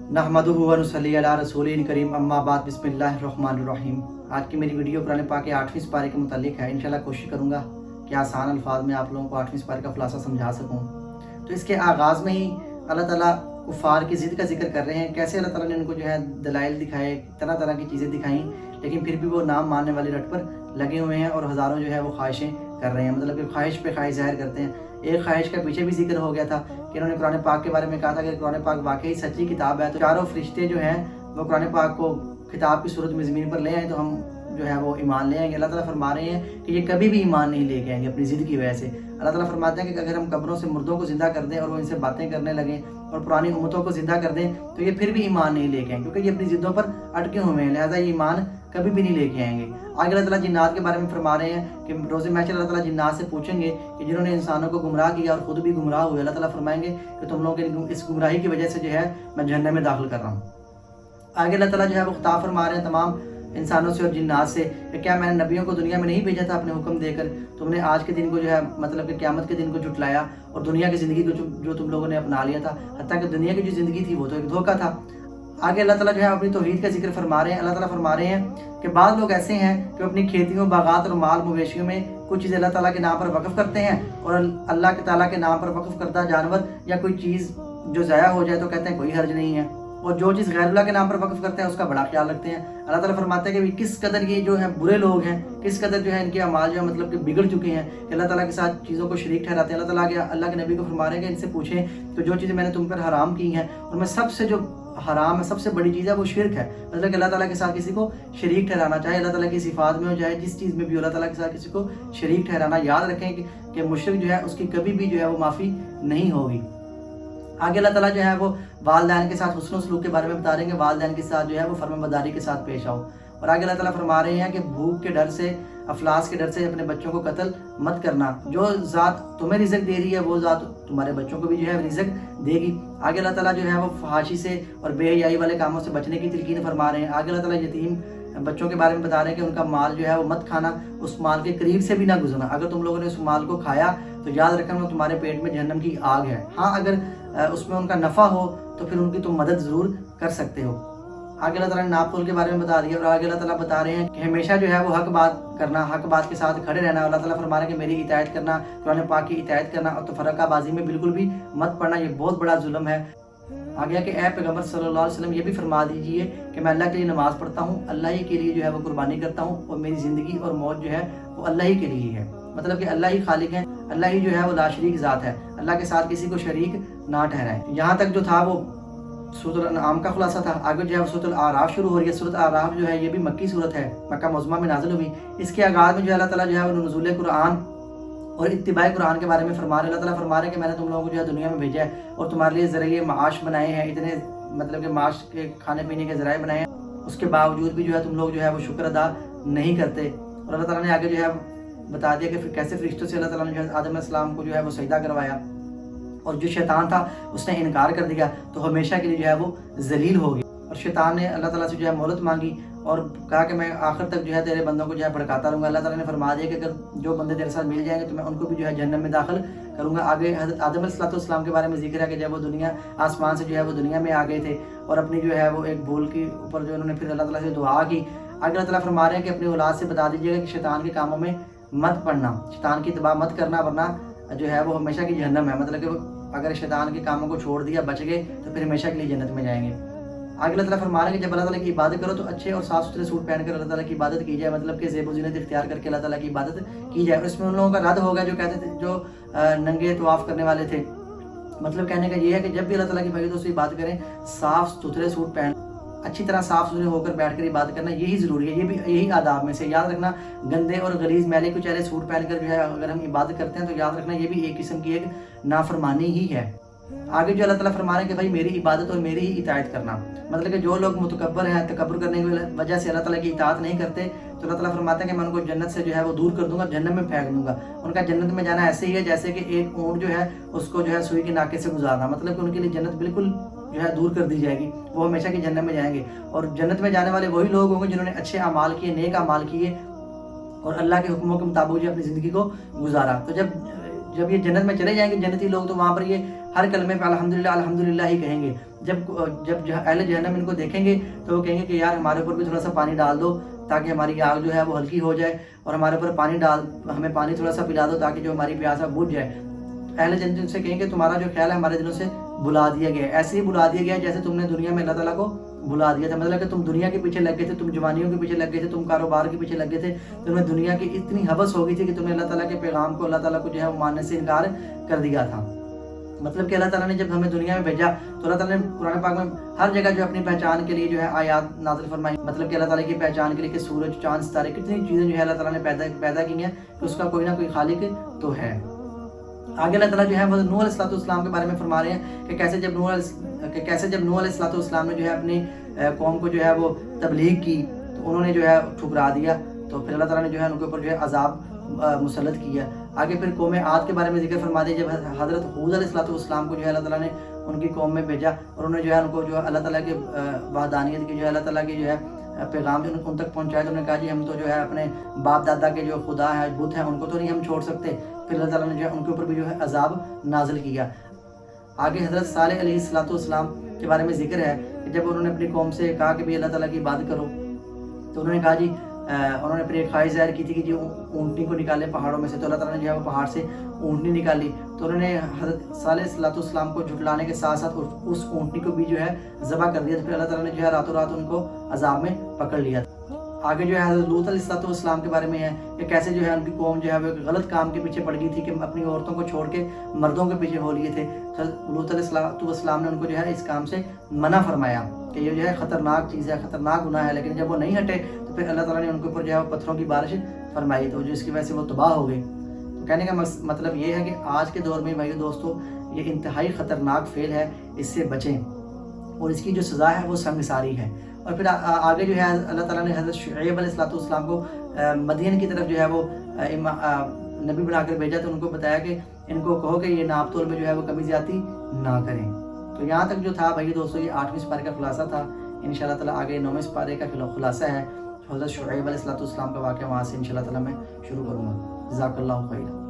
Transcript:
नहमदुहु व नुसल्ली अला रसूलिल करीम अम्मा बाद बिस्मिल्लाहिर्रहमानिर्रहीम। आज की मेरी वीडियो कुरान पाक के 8वें पारे के मुतालिक है। इंशाल्लाह कोशिश करूँगा कि आसान अल्फाज में आप लोगों को 8वें पारे का खुलासा समझा सकूँ। तो इसके आगाज़ में ही अल्लाह ताला कुफ़ार की ज़िद का जिक्र कर रहे हैं, कैसे अल्लाह ताला ने उनको जो है दलाइल दिखाए, तरह तरह की चीज़ें दिखाई, लेकिन फिर भी वो नाम मानने वाली रट पर लगे हुए हैं और हज़ारों जो है वो ख्वाहिशें कर रहे हैं, मतलब कि ख्वाहिश पे ख्वाहिश ज़ाहिर करते हैं। एक ख्वाहिश का पीछे भी जिक्र हो गया था कि इन्होंने कुरान पाक के बारे में कहा था कि कुरान पाक वाकई सच्ची किताब है, तो चारों फरिश्ते जो हैं वो कुरान पाक को किताब की सूरत में ज़मीन पर ले आए तो हम जो है वो ईमान ले आएंगे। अल्लाह ताला फरमा रहे हैं कि ये कभी भी ईमान नहीं लेके आएंगे अपनी ज़िद की वजह से। अल्लाह ताला फरमाते हैं कि अगर हम कब्रों से मुर्दों को ज़िंदा कर दें और वो इनसे बातें करने लगें और पुरानी उम्मतों को ज़िंदा कर दें तो ये फिर भी ईमान नहीं लेके आएंगे, क्योंकि ये अपनी ज़िद्दों पर अटके हुए हैं, लिहाजा ये ईमान कभी भी नहीं लेके आएंगे। आगे अल्लाह ताला जिन्नात के बारे में फरमा रहे हैं कि रोज़े महशर अल्लाह ताला जिन्नात से पूछेंगे कि जिन्होंने इंसानों को गुमराह किया और खुद भी गुमराह हुए, अल्लाह ताला फरमाएंगे कि तुम लोगों के इस गुमराही की वजह से जो है मैं जहन्नम में दाखिल कर रहा हूँ। आगे अल्लाह ताला जो है वो खिताब फरमा रहे हैं तमाम इंसानों से और जिन्नात से कि क्या मैंने नबियों को दुनिया में नहीं भेजा था अपने हुक्म देकर, तुमने आज के दिन को जो है मतलब कि क़यामत के दिन को झुटलाया और दुनिया की ज़िंदगी को जो तुम लोगों ने अपना लिया था, हत्ता कि दुनिया की जो ज़िंदगी थी वो तो एक धोखा था। आगे अल्लाह ताला जो है अपनी तौहीद का जिक्र फरमा रहे हैं। अल्लाह ताला फरमा रहे हैं कि बाद लोग ऐसे हैं कि अपनी खेतियों, बागात और माल मवेशियों में कुछ चीज़ अल्लाह ताला के नाम पर वक़्फ़ करते हैं और अल्लाह के ताला के नाम पर वक़्फ़ करदा जानवर या कोई चीज़ जो ज़ाया हो जाए तो कहते हैं कोई हर्ज नहीं है, और जो चीज़ गैरुल्लाह के नाम पर वक़्फ़ करते हैं उसका बड़ा ख्याल रखते हैं। अल्लाह ताला फरमाते हैं कि किस कदर ये जो है बुरे लोग हैं, किस कदर जो है इनके अमाल जो है मतलब कि बिगड़ चुके हैं कि अल्लाह ताला के साथ चीज़ों को शरीक ठहराते हैं। अल्लाह के नबी को फरमा रहे हैं कि इनसे पूछें तो जो चीज़ें मैंने तुम पर हराम की हैं उनमें सबसे जो हराम है, सबसे बड़ी चीज़ है वो शिरक है, मतलब कि अल्लाह ताला के साथ किसी को शरीक ठहराना, चाहे अल्लाह ताला की सिफात में हो जाए जिस चीज़ में भी अल्लाह ताला के साथ किसी को शरीक ठहराना। याद रखें कि मुशरिक जो है उसकी कभी भी जो है वो माफ़ी नहीं होगी। आगे अल्लाह ताला जो है वो वालिदैन के साथ हुस्न सलूक के बारे में बता रहे हैं कि वालिदैन के साथ जो है वो फरमाबरदारी के साथ पेश आओ। और आगे अल्लाह ताला फरमा रहे हैं कि भूख के डर से, अफलास के डर से अपने बच्चों को कत्ल मत करना, जो ज़ात तुम्हें रिज़्क दे रही है वो ज़ात तुम्हारे बच्चों को भी जो है रिज़्क देगी। आगे अल्लाह ताला जो है वो फहाशी से और बेहयाई वाले कामों से बचने की तलकीन फरमा रहे हैं। आगे अल्लाह ताला यतीम बच्चों के बारे में बता रहे हैं कि उनका माल जो है वो मत खाना, उस माल के करीब से भी ना गुजरना। अगर तुम लोगों ने उस माल को खाया तो याद रखना वो तुम्हारे पेट में जहन्नम की आग है। हाँ, अगर उसमें उनका नफ़ा हो तो फिर उनकी तुम मदद ज़रूर कर सकते हो। आगे अल्लाह ताला ने नापतोल के बारे में बता दिया और आगे अल्लाह ताला बता रहे हैं कि हमेशा जो है वो हक बात करना, हक बात के साथ खड़े रहना। अल्लाह ताला फरमा रहे हैं कि मेरी इतायत करना, कुरान पाक की इतायत करना और तफरकाबाजी में बिल्कुल भी मत पड़ना, ये बहुत बड़ा जुल्म है। आगे कि ए पैगम्बर सल्लल्लाहु अलैहि वसल्लम ये भी फरमा दीजिए कि मैं अल्लाह के लिए नमाज़ पढ़ता हूँ, अल्लाह ही के लिए जो है वो कुर्बानी करता हूँ और मेरी ज़िंदगी और मौत जो है वो अल्लाह ही के लिए है, मतलब कि अल्लाह ही खालिक है, अल्लाह ही जो है वो लाशरीक ज़ात है, अल्लाह के साथ किसी को शरीक ना ठहराए। यहाँ तक जो था वो सूरत अल-अनआम का खुलासा था। आगे जो है सूरत अल-आराफ शुरू हो रही है। सूरत अल-आराफ जो है ये भी मक्की सूरत है, मक्का मुअज़्ज़मा में नाज़िल हुई। इसके आगाज़ में जो है अल्लाह ताला जो है वो नुज़ूल कुरान और इत्तिबाए कुरान के बारे में फरमा रहे हैं। अल्लाह ताला फरमा रहे हैं कि मैंने तुम लोगों को जो है दुनिया में भेजा है और तुम्हारे लिए ज़रिए माश बनाए हैं, इतने मतलब कि माश के खाने पीने के ज़राए बनाए हैं, उसके बावजूद भी जो है तुम लोग जो है वो शुक्र अदा नहीं करते। और अल्लाह ताला ने आगे जो है बता दिया कि कैसे फरिश्तों से अल्लाह ताला ने जो है आदम अलैहिस्सलाम को जो है वो सजदा करवाया और जो शैतान था उसने इनकार कर दिया तो हमेशा के लिए जो है वो जलील हो गया। और शैतान ने अल्लाह ताला से जो है मोहलत मांगी और कहा कि मैं आखिर तक जो है तेरे बंदों को जो है भड़काता रहूँगा। अल्लाह ताला ने फरमा दिया कि अगर जो बंदे तेरे साथ मिल जाएंगे तो मैं उनको भी जो है जन्नत में दाखिल करूँगा। आगे हज़रत आदम अलैहिस्सलाम के बारे में जिक्र है कि जब वो दुनिया आसमान से जो है वो दुनिया में आ गए थे और अपनी जो है वो एक भूल के ऊपर जो उन्होंने फिर अल्लाह ताला से दुआ की। आगे अल्लाह ताला फरमा रहे हैं कि अपनी औलाद से बता दीजिएगा कि शैतान के कामों में मत पड़ना, शैतान की इत्तिबा मत करना, वरना जो है वो हमेशा की जहन्नम है, मतलब कि अगर शैतान के कामों को छोड़ दिया, बच गए तो फिर हमेशा के लिए जन्नत में जाएंगे। आगे अल्लाह ताला फरमा रहे हैं कि जब अल्लाह ताला की इबादत करो तो अच्छे और साफ़ सुथरे सूट पहनकर अल्लाह ताला की इबादत की जाए, मतलब कि ज़ेब व ज़ीनत इख्तियार करके अल्लाह ताला की इबादत की जाए। और इसमें उन लोगों का रद्द होगा जो कहते थे, जो नंगे तवाफ़ करने वाले थे। मतलब कहने का ये है कि जब भी अल्लाह ताला की फरीदों से इबादत करें, साफ़ सुथरे सूट पहन, अच्छी तरह साफ़ सुथरे होकर बैठ कर इबादत करना यही ज़रूरी है। ये भी यही आदाब में से, याद रखना गंदे और गलीज़ मैले कुछ ऐसे सूट पहनकर जो है अगर हम इबादत करते हैं तो याद रखना ये भी एक किस्म की एक नाफरमानी ही है। आगे जो अल्लाह ताला फरमा रहे हैं कि भाई मेरी इबादत और मेरी ही इतायत करना, मतलब कि जो लोग मुतकब्बर हैं, तकब्बुर करने की वजह से अल्लाह ताला की इताअत नहीं करते तो अल्लाह ताला फरमाते हैं कि मैं उनको जन्नत से जो है वो दूर कर दूंगा, जन्नत में फेंक दूंगा। उनका जन्नत में जाना ऐसे ही है जैसे कि एक ऊँट जो है उसको जो है सुई के नाके से गुजारना, मतलब कि उनके लिए जन्नत बिल्कुल जो है दूर कर दी जाएगी, वो हमेशा की जन्नत में जाएंगे। और जन्नत में जाने वाले वही लोग होंगे जिन्होंने अच्छे अमाल किए, नेक अमाल किए और अल्लाह के हुक्मों के मुताबिक जो अपनी ज़िंदगी को गुजारा। तो जब जब ये जन्नत में चले जाएंगे जन्नती लोग, तो वहाँ पर ये हर कलमे पे अल्हम्दुलिल्लाह अल्हम्दुलिल्लाह ही कहेंगे। जब अहले जहन्नम इनको देखेंगे तो वो कहेंगे कि यार हमारे ऊपर भी थोड़ा सा पानी डाल दो ताकि हमारी आग जो है वो हल्की हो जाए, और हमारे ऊपर हमें पानी थोड़ा सा पिला दो ताकि जो हमारी प्यासा बुझ जाए। अहले जन्नत उनसे कहेंगे तुम्हारा जो ख्याल है हमारे दिलों से बुला दिया गया है, ऐसे ही बुला दिया गया है जैसे तुमने दुनिया में अल्लाह ताला को बुला दिया था। मतलब कि तुम दुनिया के पीछे लग गए थे, तुम जवानियों के पीछे लग गए थे, तुम कारोबार के पीछे लग गए थे, तुम्हें दुनिया की इतनी हवस हो गई थी कि तुमने अल्लाह ताला के पैगाम को, अल्लाह ताला को जो है वो मानने से इनकार कर दिया था। मतलब कि अल्लाह ताला ने जब हमें दुनिया में भेजा तो अल्लाह ताला ने कुरान पाक में हर जगह जो अपनी पहचान के लिए जो है आयात नाज़िल फरमाई। मतलब कि अल्लाह ताला की पहचान के लिए कि सूरज, चांद, सितारे, कितनी चीज़ें जो है अल्लाह ताला ने पैदा की हैं कि उसका कोई ना कोई खालिक तो है। आगे अल्लाह ताला जो है वो नूह अलैहिस्सलाम के बारे में फरमा रहे हैं कि कैसे जब नूह अलैहिस्सलाम ने जो है अपनी कौम को जो है वो तबलीग की तो उन्होंने जो है ठुकरा दिया, तो फिर अल्लाह ताला ने जो है उनके ऊपर जो है अजाब मुसल्लत किया। आगे फिर कौम आद के बारे में जिक्र फरमा दिया, जब हज़रत हूद अलैहिस्सलाम को जो है अल्लाह ताला ने उनकी कौम में भेजा और उन्होंने जो है उनको जो है अल्लाह ताला के वहदानियत की जो है अल्लाह ताला की जो है पैगाम जो उन तक पहुँचाया, तो उन्होंने कहा जी हम तो जो है अपने बाप दादा के जो खुदा है, बुत है, उनको तो नहीं हम छोड़ सकते। फिर अल्लाह ताला ने जो है उनके ऊपर भी जो है अजाब नाजिल किया। आगे हज़रत सालेह अलैहिस्सलाम के बारे में जिक्र है कि जब उन्होंने अपनी कौम से कहा कि भाई अल्लाह ताला की इबादत करो, तो उन्होंने कहा जी उन्होंने फिर एक ख्वाहिश ज़ाहिर की थी कि जो ऊँटनी को निकाले पहाड़ों में से, तो अल्लाह ताला ने जो है वो पहाड़ से ऊँटनी निकाली। तो उन्होंने हज़रत सालेह अलैहिस्सलाम को झुटलाने के साथ साथ उस ऊँटनी को भी जो है ज़बह कर दिया। तो फिर अल्लाह ताला ने जो है रातों रात उनको अजाब में पकड़ लिया। आगे जो है हज़रत लूत अलैहिस्सलाम के बारे में है कि कैसे जो है उनकी कौम जो है वो गलत काम के पीछे पड़ गई थी कि अपनी औरतों को छोड़ के मर्दों के पीछे हो लिए थे। लूत अलैहिस्सलाम ने उनको जो है इस काम से मना फरमाया कि ये जो है ख़तरनाक चीज़ है, ख़तरनाक गुनाह है। लेकिन जब वो नहीं हटे तो फिर अल्लाह ताला ने उनके ऊपर जो है पत्थरों की बारिश फरमाई, तो जिसकी वजह से वो तबाह हो गए। तो कहने का मतलब ये है कि आज के दौर में भाई दोस्तों ये इंतहाई ख़तरनाक फेल है, इससे बचें और इसकी जो सज़ा है वो संगसारी है। और फिर आगे जो है अल्लाह ताला ने हज़रत शुएब अलैहिस्सलाम को मदीन की तरफ जो है वो नबी बनाकर भेजा, तो उनको बताया कि इनको कहो कि ये नाप तोल में जो है वो कमी ज़्यादती ना करें। तो यहाँ तक जो था भाई दोस्तों ये 8वें सिपारे का खुलासा था। इंशाअल्लाह ताला आगे 9वें सिपारे का खुलासा है हज़रत शुएब अलैहिस्सलाम का वाक़या, वहाँ से इंशाअल्लाह ताला मैं शुरू करूँगा। जज़ाकल्लाहु खैर।